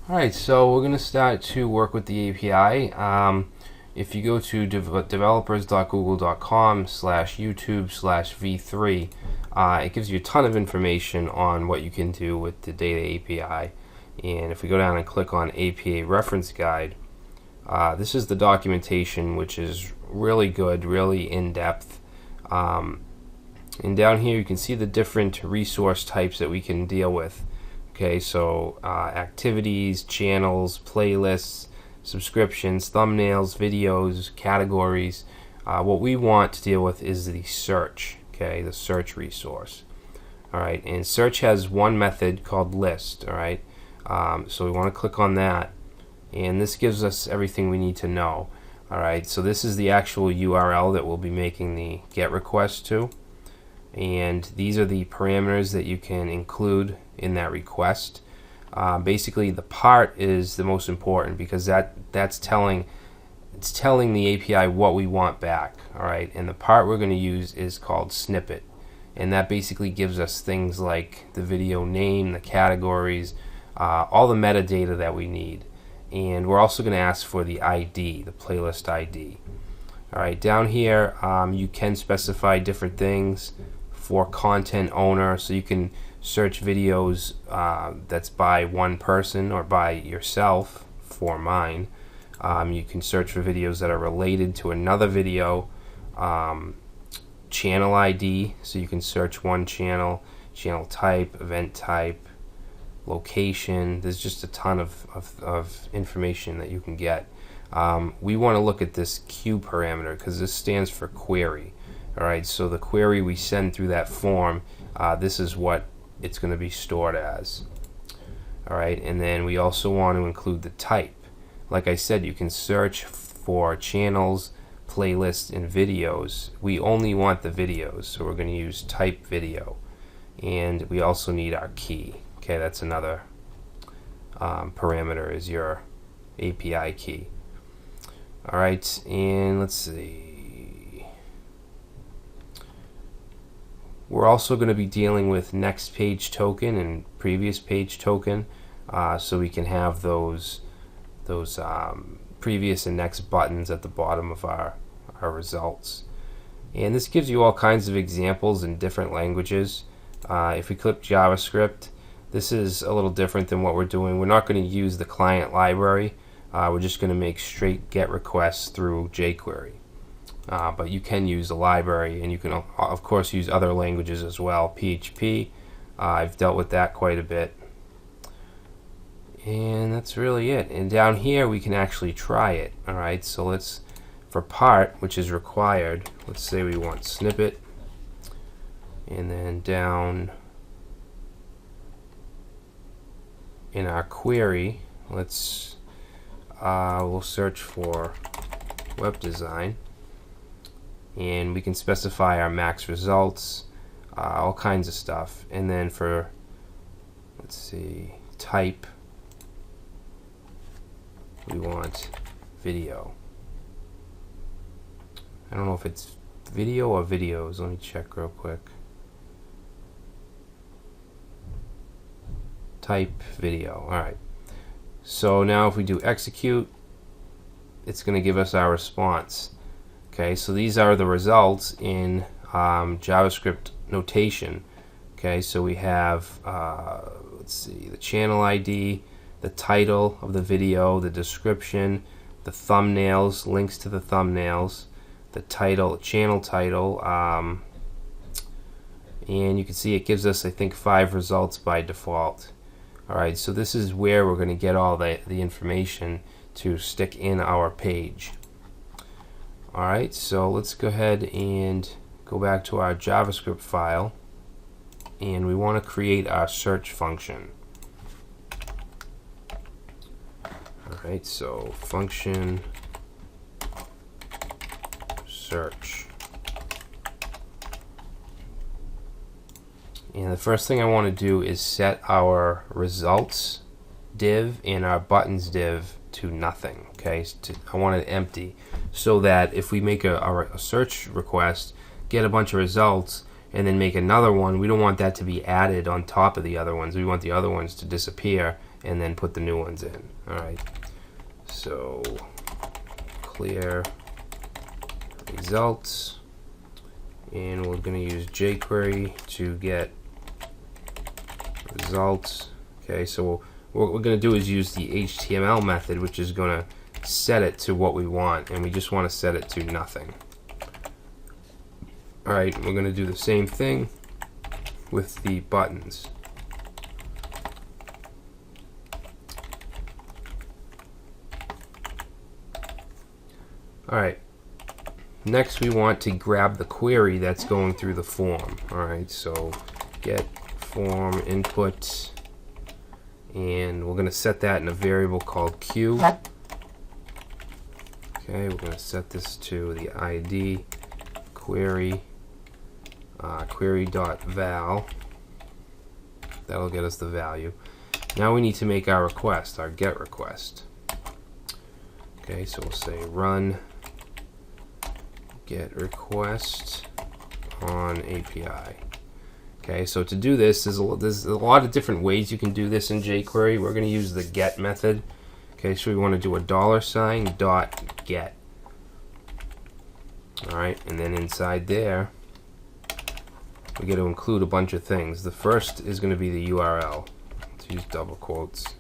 Alright, so we're going to start to work with the API. If you go to developers.google.com/YouTube/v3, it gives you a ton of information on what you can do with the data API. And if we go down and click on API Reference Guide, this is the documentation, which is really good, really in-depth. And down here you can see the different resource types that we can deal with. Okay, so activities, channels, playlists, subscriptions, thumbnails, videos, categories. What we want to deal with is the search, okay, the search resource. Alright, and search has one method called list, alright. So we want to click on that, and this gives us everything we need to know. Alright, so this is the actual URL that we'll be making the GET request to. And these are the parameters that you can include in that request. Basically, the part is the most important because that's telling the API what we want back. All right, and the part we're going to use is called snippet, and that basically gives us things like the video name, the categories, all the metadata that we need. And we're also going to ask for the ID, the playlist ID. All right, down here you can specify different things for content owner, so you can search videos that's by one person or by yourself. For mine, you can search for videos that are related to another video. Channel ID, so you can search one channel, channel type, event type, location. There's just a ton of information that you can get. We want to look at this Q parameter because this stands for query. Alright, so the query we send through that form, this is what it's going to be stored as. Alright, and then we also want to include the type. Like I said, you can search for channels, playlists, and videos. We only want the videos, so we're going to use type video. And we also need our key. Okay, that's another parameter, is your API key. Alright, and let's see. We're also going to be dealing with next page token and previous page token, so we can have those previous and next buttons at the bottom of our results. And this gives you all kinds of examples in different languages. If we click JavaScript, this is a little different than what we're doing. We're not going to use the client library. We're just going to make straight GET requests through jQuery. But you can use the library, and you can of course use other languages as well. PHP, I've dealt with that quite a bit, and that's really it. And down here we can actually try it. Alright, so let's, for part, which is required, let's say we want snippet, and then down in our query, let's we'll search for web design. And we can specify our max results, all kinds of stuff. And then for, let's see, type, we want video. I don't know if it's video or videos. Let me check real quick. Type video. Alright. So now if we do execute, it's going to give us our response. Okay, so these are the results in JavaScript notation. Okay, so we have, let's see, the channel ID, the title of the video, the description, the thumbnails, links to the thumbnails, the title, channel title, and you can see it gives us, I think, 5 results by default. Alright, so this is where we're going to get all the information to stick in our page. Alright, so let's go ahead and go back to our JavaScript file, and we want to create our search function. Alright, so function search. And the first thing I want to do is set our results div and our buttons div to nothing. Okay, I want it empty, so that if we make a search request, get a bunch of results, and then make another one, we don't want that to be added on top of the other ones. We want the other ones to disappear and then put the new ones in. Alright, so clear results, and we're going to use jQuery to get results. Okay, so what we're going to do is use the HTML method, which is going to set it to what we want, and we just want to set it to nothing. Alright, we're going to do the same thing with the buttons. Alright, next we want to grab the query that's going through the form. Alright, so get form input, and we're going to set that in a variable called q. Okay, we're going to set this to the ID query, query.val. That'll get us the value. Now we need to make our request, our get request. Okay, so we'll say run get request on API. Okay, so to do this, there's a lot of different ways you can do this in jQuery. We're going to use the get method. Okay, so we want to do a $.get. Alright, and then inside there, we got to include a bunch of things. The first is going to be the URL. Let's use double quotes.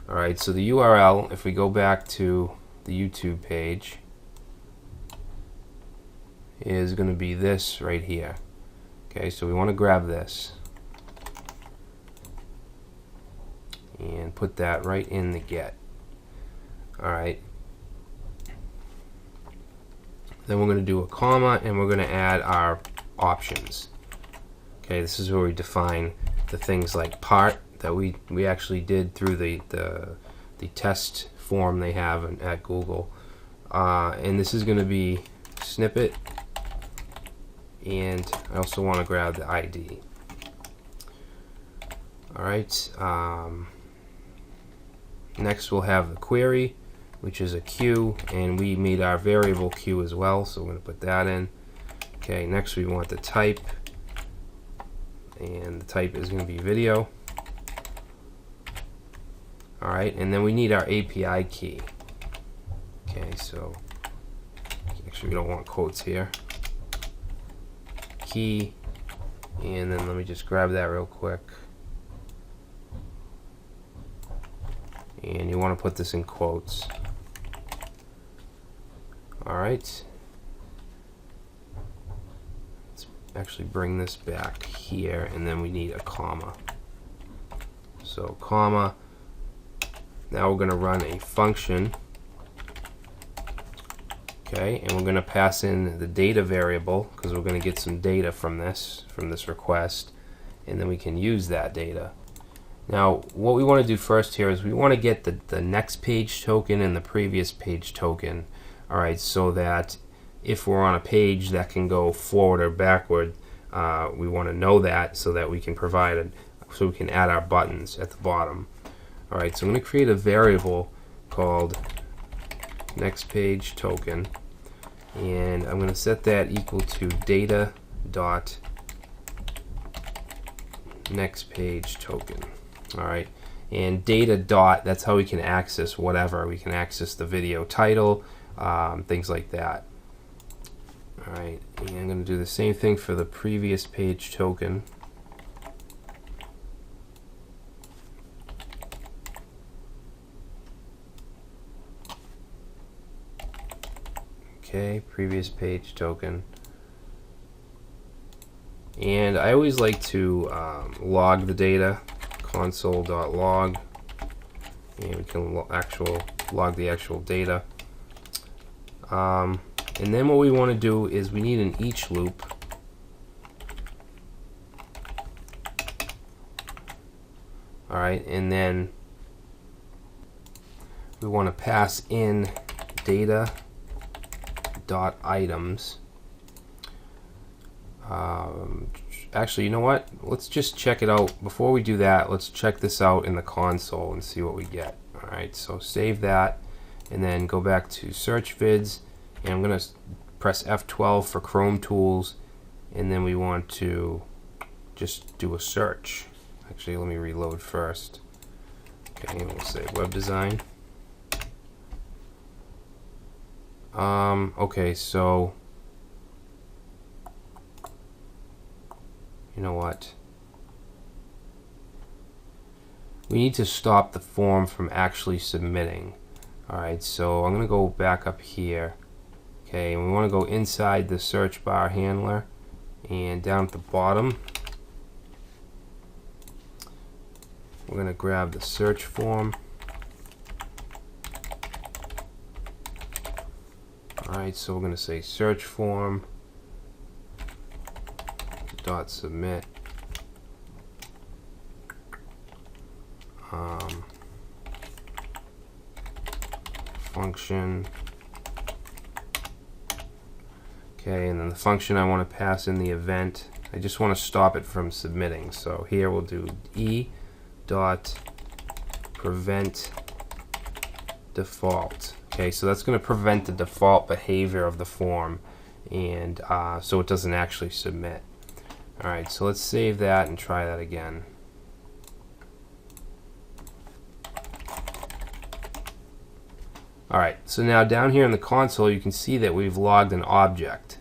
Alright, so the URL, if we go back to the YouTube page, is going to be this right here. Okay, so we want to grab this and put that right in the get. Alright. Then we're going to do a comma, and we're going to add our options. Okay, this is where we define the things like part that we actually did through the test form they have at Google. And this is going to be snippet, and I also want to grab the ID. Alright, next we'll have the query, which is a Q, and we made our variable Q as well, so we're going to put that in. Okay, next we want the type, and the type is going to be video. Alright, and then we need our API key. Okay, so actually we don't want quotes here. Key, and then let me just grab that real quick. And you want to put this in quotes. Alright. Let's actually bring this back here, and then we need a comma. So, comma. Now we're going to run a function. Okay, and we're going to pass in the data variable, because we're going to get some data from this request, and then we can use that data. Now, what we want to do first here is we want to get the next page token and the previous page token. Alright, so that if we're on a page that can go forward or backward, we want to know that so that we can so we can add our buttons at the bottom. Alright, so I'm going to create a variable called next page token, and I'm going to set that equal to data dot next page token. Alright, and data dot, that's how we can access whatever. We can access the video title, things like that. Alright, and I'm going to do the same thing for the previous page token. Okay, previous page token. And I always like to log the data, console.log, and we can log the actual data. And then what we want to do is we need an each loop. Alright, and then we want to pass in data dot items. Actually, you know what? Let's just check it out. Before we do that, let's check this out in the console and see what we get. Alright, so save that, and then go back to search vids, and I'm going to press F12 for Chrome tools, and then we want to just do a search. Actually, let me reload first. Okay, and we'll say web design. Okay, so you know what? We need to stop the form from actually submitting. Alright, so I'm going to go back up here. Okay, and we want to go inside the search bar handler, and down at the bottom we're going to grab the search form. Alright, so we're going to say search form dot submit function. Okay, and then the function I want to pass in the event, I just want to stop it from submitting. So here we'll do e.prevent default. Okay, so that's going to prevent the default behavior of the form, and so it doesn't actually submit. Alright, so let's save that and try that again. Alright, so now down here in the console you can see that we've logged an object.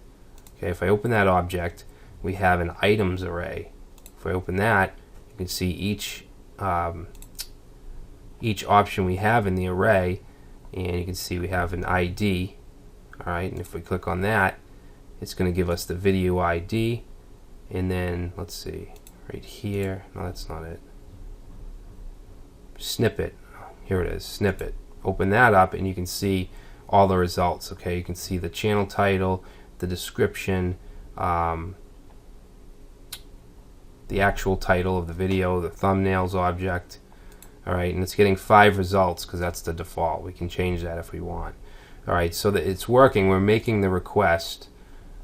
Okay, if I open that object, we have an items array. If I open that, you can see each option we have in the array, and you can see we have an ID. Alright, and if we click on that, it's going to give us the video ID, and then let's see, right here, no, that's not it. Snippet, here it is, snippet. Open that up and you can see all the results. Okay, you can see the channel title, the description, the actual title of the video, the thumbnails object. Alright, and it's getting 5 results because that's the default. We can change that if we want. Alright, so that it's working, we're making the request.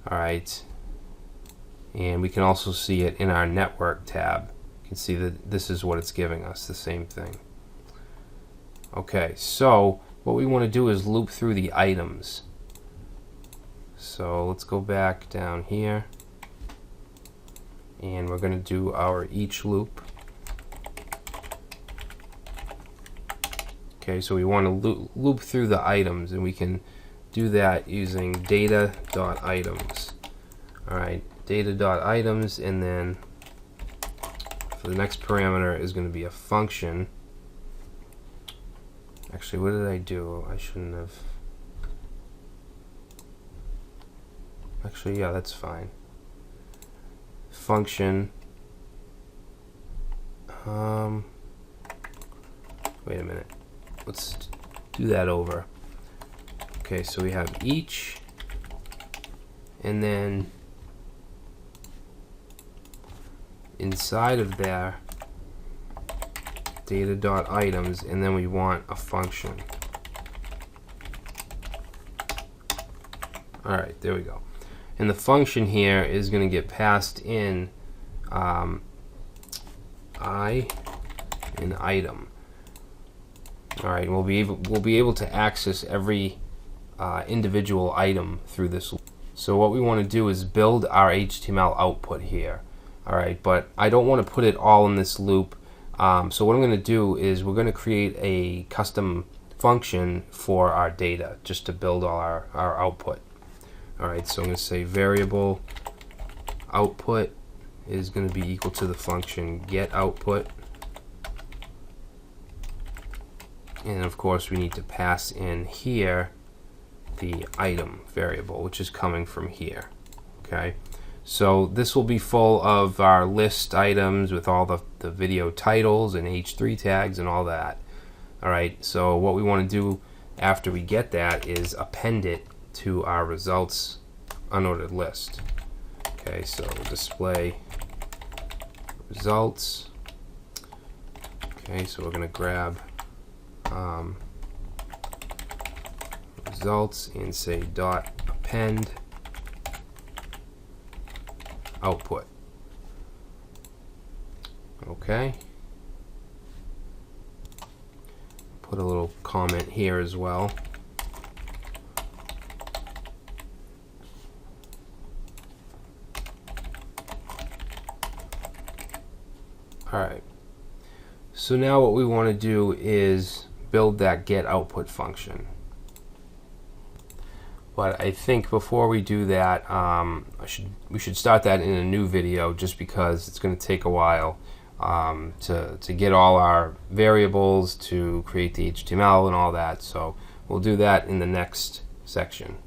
Alright, and we can also see it in our network tab. You can see that this is what it's giving us, the same thing. Okay, so what we want to do is loop through the items. So let's go back down here, and we're going to do our each loop. Okay, so we want to loop through the items, and we can do that using data.items. Alright, data.items, and then for the next parameter is going to be a function. Actually, what did I do? I shouldn't have. Actually, yeah, that's fine. Function. Wait a minute. Let's do that over. Okay, so we have each, and then inside of there, data.items, and then we want a function. Alright, there we go. And the function here is going to get passed in an item. Alright, we'll be able to access every individual item through this. So what we want to do is build our HTML output here. Alright, but I don't want to put it all in this loop. So what I'm going to do is we're going to create a custom function for our data just to build all our output. Alright, so I'm going to say variable output is going to be equal to the function get output. And of course we need to pass in here the item variable, which is coming from here. Okay. So this will be full of our list items with all the video titles and H3 tags and all that. Alright, so what we want to do after we get that is append it to our results unordered list. Okay, so display results. Okay, so we're going to grab results and say dot append output. Okay. Put a little comment here as well. So now what we want to do is build that get output function. But I think before we do that, we should start that in a new video, just because it's going to take a while to get all our variables, to create the HTML and all that. So we'll do that in the next section.